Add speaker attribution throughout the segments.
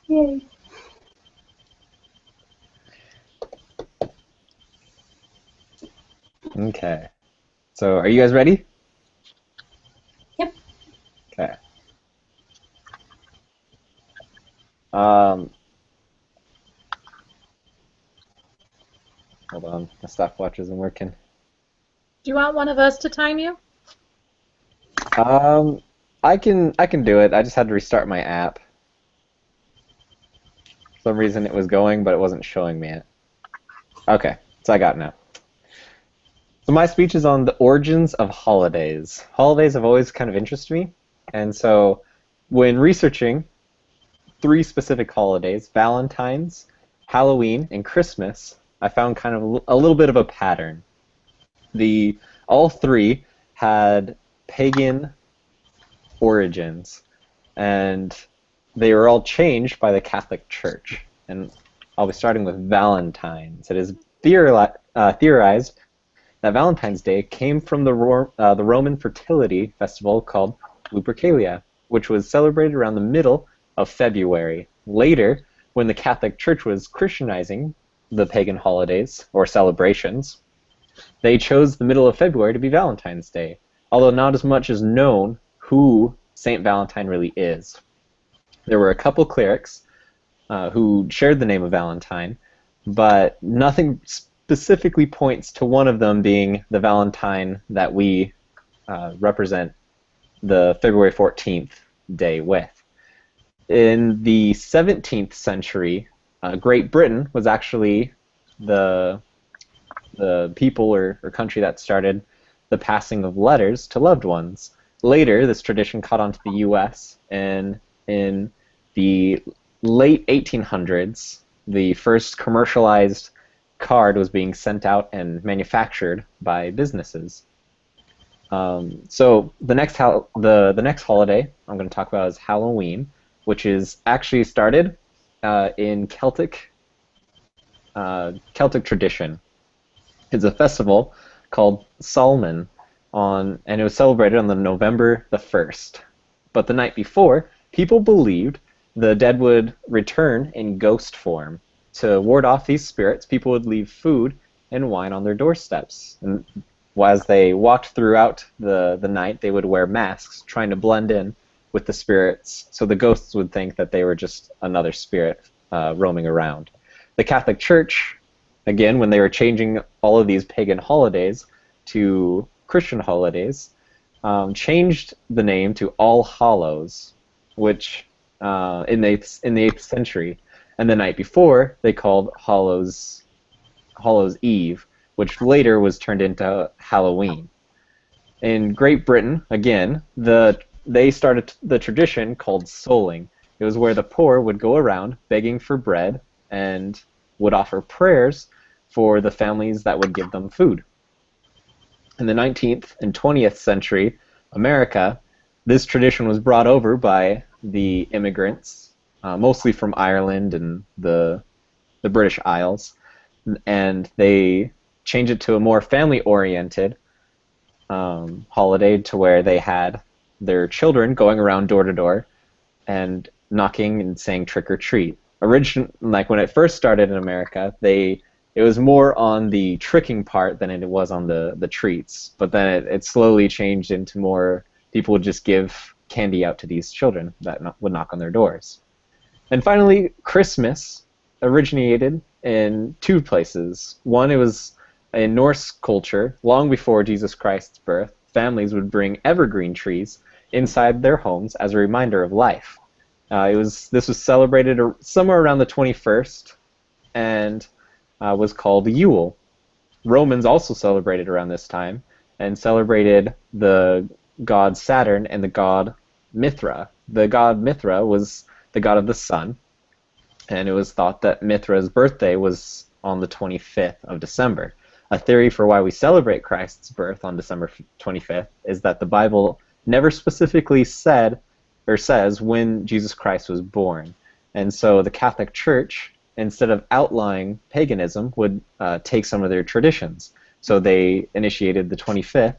Speaker 1: Yay.
Speaker 2: Okay. So, are you guys ready?
Speaker 1: Yep.
Speaker 2: Okay. Um, Hold on. My stopwatch isn't working.
Speaker 3: Do you want one of us to time you?
Speaker 2: Um, I can do it. I just had to restart my app. For some reason it was going, but it wasn't showing me it. Okay, so I got it now. So my speech is on the origins of holidays. Holidays have always kind of interested me, and so when researching three specific holidays, Valentine's, Halloween, and Christmas, I found kind of a little bit of a pattern. The All three had pagan origins, and they were all changed by the Catholic Church. And I'll be starting with Valentine's. It is theorized that Valentine's Day came from the Roman fertility festival called Lupercalia, which was celebrated around the middle of February. Later, when the Catholic Church was Christianizing the pagan holidays or celebrations, they chose the middle of February to be Valentine's Day, although not as much is known who Saint Valentine really is. There were a couple clerics who shared the name of Valentine, but nothing specifically points to one of them being the Valentine that we represent the February 14th day with. In the 17th century, Great Britain was actually the people or country that started the passing of letters to loved ones. Later, this tradition caught on to the U.S., and in the late 1800s, the first commercialized card was being sent out and manufactured by businesses. So the next holiday I'm going to talk about is Halloween, which is actually started in Celtic tradition. It's a festival called Samhain, and it was celebrated on the November the 1st. But the night before, people believed the dead would return in ghost form. To ward off these spirits, people would leave food and wine on their doorsteps. And as they walked throughout the night, they would wear masks, trying to blend in with the spirits, so the ghosts would think that they were just another spirit roaming around. The Catholic Church, again, when they were changing all of these pagan holidays to Christian holidays, changed the name to All Hallows, which in the 8th century, and the night before they called Hallows Eve, which later was turned into Halloween. In Great Britain, again, they started the tradition called souling. It was where the poor would go around begging for bread and would offer prayers for the families that would give them food. In the 19th and 20th century America, this tradition was brought over by the immigrants, mostly from Ireland and the British Isles, and they changed it to a more family-oriented holiday to where they had their children going around door to door and knocking and saying trick or treat. Like when it first started in America, it was more on the tricking part than it was on the treats. But then it slowly changed into more people would just give candy out to these children that would knock on their doors. And finally, Christmas originated in two places. One, it was in Norse culture, long before Jesus Christ's birth. Families would bring evergreen trees inside their homes as a reminder of life. This was celebrated somewhere around the 21st, and was called Yule. Romans also celebrated around this time and celebrated the god Saturn and the god Mithra. The god Mithra was the god of the sun, and it was thought that Mithra's birthday was on the 25th of December. A theory for why we celebrate Christ's birth on December 25th is that the Bible never specifically said or says when Jesus Christ was born. And so the Catholic Church, instead of outlawing paganism, would take some of their traditions. So they initiated the 25th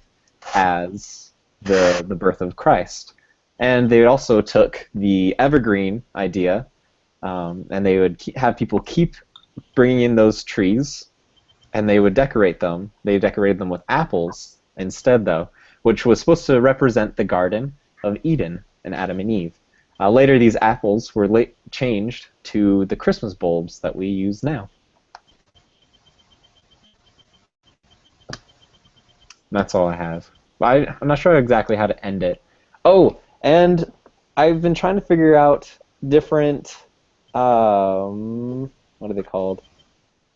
Speaker 2: as the birth of Christ. And they also took the evergreen idea and they would have people keep bringing in those trees, and they would decorate them. They decorated them with apples instead, though, which was supposed to represent the Garden of Eden and Adam and Eve. Later, these apples were changed to the Christmas bulbs that we use now. That's all I have. I'm not sure exactly how to end it. Oh, and I've been trying to figure out different, what are they called?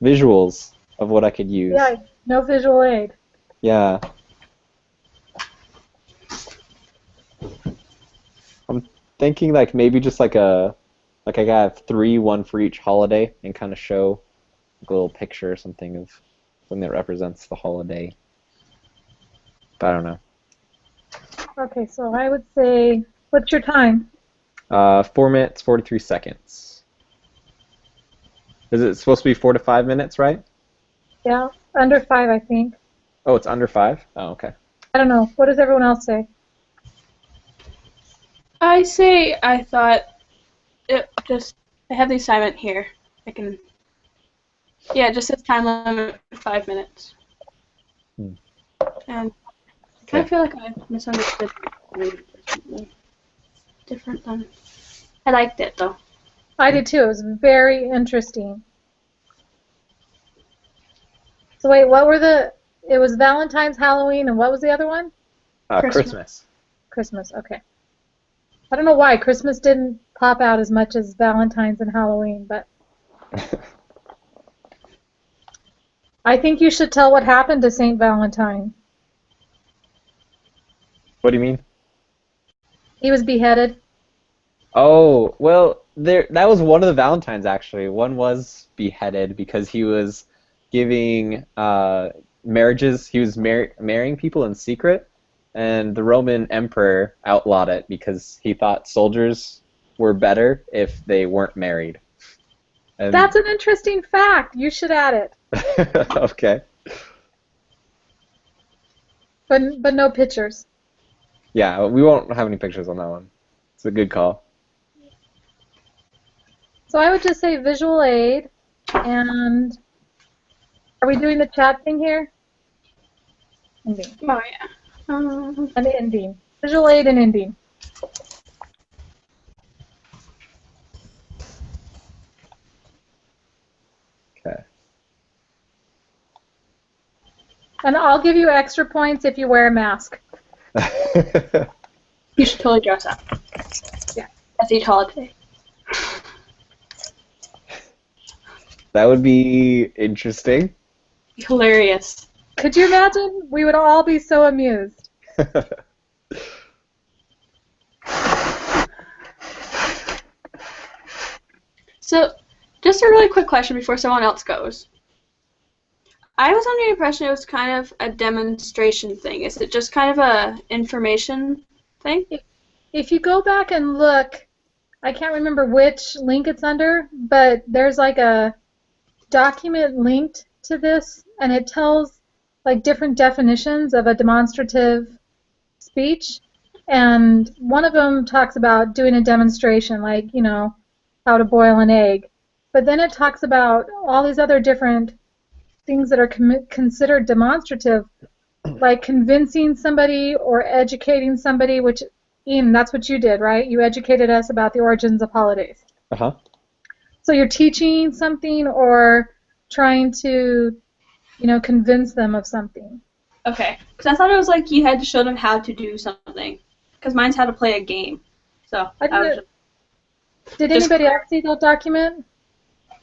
Speaker 2: Visuals of what I could use.
Speaker 3: Yeah, no visual aid.
Speaker 2: Yeah. I'm thinking like maybe just like I gotta have three, one for each holiday, and kind of show like a little picture or something of something that represents the holiday. But I don't know.
Speaker 3: Okay, so I would say, what's your time?
Speaker 2: 4 minutes, 43 seconds. Is it supposed to be 4 to 5 minutes, right?
Speaker 3: Yeah, under 5, I think.
Speaker 2: Oh, it's under 5? Oh, okay.
Speaker 3: I don't know. What does everyone else say?
Speaker 4: I thought I have the assignment here. It just says time limit 5 minutes.
Speaker 2: Hmm.
Speaker 4: And I feel like I misunderstood different than I liked it though.
Speaker 3: I did too. It was very interesting. So wait, it was Valentine's, Halloween, and what was the other one?
Speaker 2: Christmas.
Speaker 3: Christmas, okay. I don't know why Christmas didn't pop out as much as Valentine's and Halloween, but I think you should tell what happened to Saint Valentine.
Speaker 2: What do you mean?
Speaker 3: He was beheaded.
Speaker 2: Oh, well, that was one of the Valentines, actually. One was beheaded because he was giving marriages. He was marrying people in secret, and the Roman emperor outlawed it because he thought soldiers were better if they weren't married. And
Speaker 3: That's an interesting fact. You should add it.
Speaker 2: okay.
Speaker 3: But no pictures.
Speaker 2: Yeah, we won't have any pictures on that one. It's a good call.
Speaker 3: So I would just say visual aid, and are we doing the chat thing here? Ending.
Speaker 4: Oh yeah.
Speaker 3: And ending. Visual aid and ending.
Speaker 2: Okay.
Speaker 3: And I'll give you extra points if you wear a mask.
Speaker 4: You should totally dress up.
Speaker 3: Yeah.
Speaker 4: As each holiday.
Speaker 2: That would be interesting.
Speaker 4: Hilarious.
Speaker 3: Could you imagine? We would all be so amused.
Speaker 4: So, just a really quick question before someone else goes. I was under the impression it was kind of a demonstration thing. Is it just kind of a information thing?
Speaker 3: If you go back and look, I can't remember which link it's under, but there's like a document linked to this, and it tells like different definitions of a demonstrative speech, and one of them talks about doing a demonstration, like, how to boil an egg. But then it talks about all these other different things that are considered demonstrative, like convincing somebody or educating somebody, which, Ian, that's what you did, right? You educated us about the origins of holidays.
Speaker 2: Uh-huh.
Speaker 3: So you're teaching something or trying to, convince them of something.
Speaker 4: Okay. Because I thought it was like you had to show them how to do something. Because mine's how to play a game. So,
Speaker 3: Did anybody else see that document?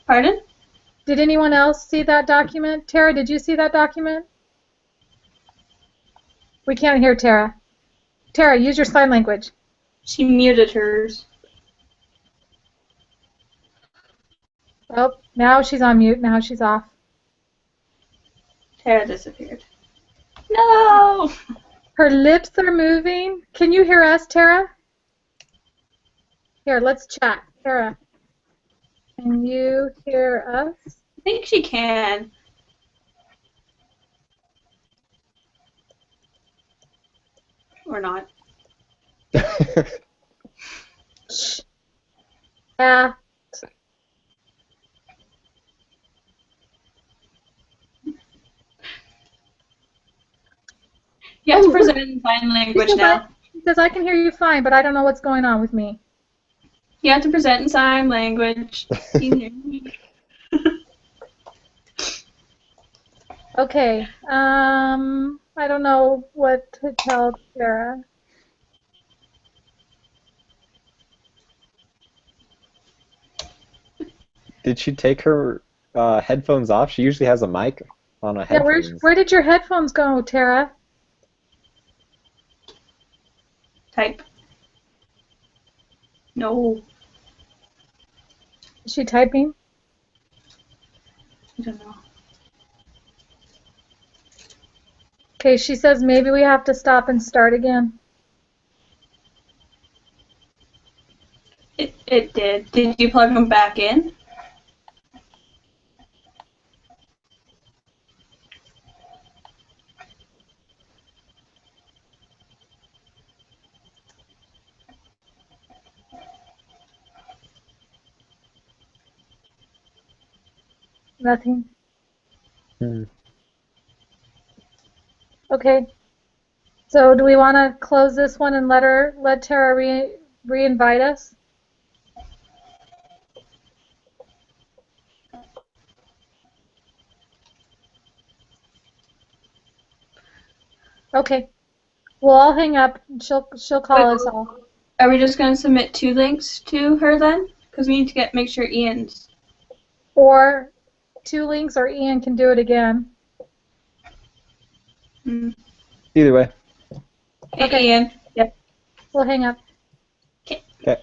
Speaker 4: Pardon?
Speaker 3: Did anyone else see that document? Tara, did you see that document? We can't hear Tara. Tara, use your sign language.
Speaker 4: She muted hers.
Speaker 3: Oh, now she's on mute. Now she's off.
Speaker 4: Tara disappeared. No!
Speaker 3: Her lips are moving. Can you hear us, Tara? Here, let's chat. Tara, can you hear us?
Speaker 4: I think she can. Or not.
Speaker 3: Shh. Yeah.
Speaker 4: You have to present in sign language now.
Speaker 3: Because I can hear you fine, but I don't know what's going on with me.
Speaker 4: You have to present in sign language.
Speaker 3: Okay. I don't know what to tell Sarah.
Speaker 2: Did she take her headphones off? She usually has a mic on a
Speaker 3: Yeah,
Speaker 2: headphones.
Speaker 3: where did your headphones go, Tara?
Speaker 4: Type. No.
Speaker 3: Is she typing?
Speaker 4: I don't know.
Speaker 3: Okay, she says maybe we have to stop and start again.
Speaker 4: It did. Did you plug them back in?
Speaker 3: Nothing.
Speaker 2: Hmm.
Speaker 3: Okay. So do we want to close this one and let Tara re-invite us? Okay. We'll all hang up. She'll call us all.
Speaker 4: Are we just going to submit 2 links to her then? Because we need to make sure Ian's.
Speaker 3: Or 2 links, or Ian can do it again.
Speaker 2: Either way.
Speaker 4: Hey,
Speaker 3: Okay.
Speaker 4: Ian. Yep.
Speaker 3: We'll hang up.
Speaker 2: Okay.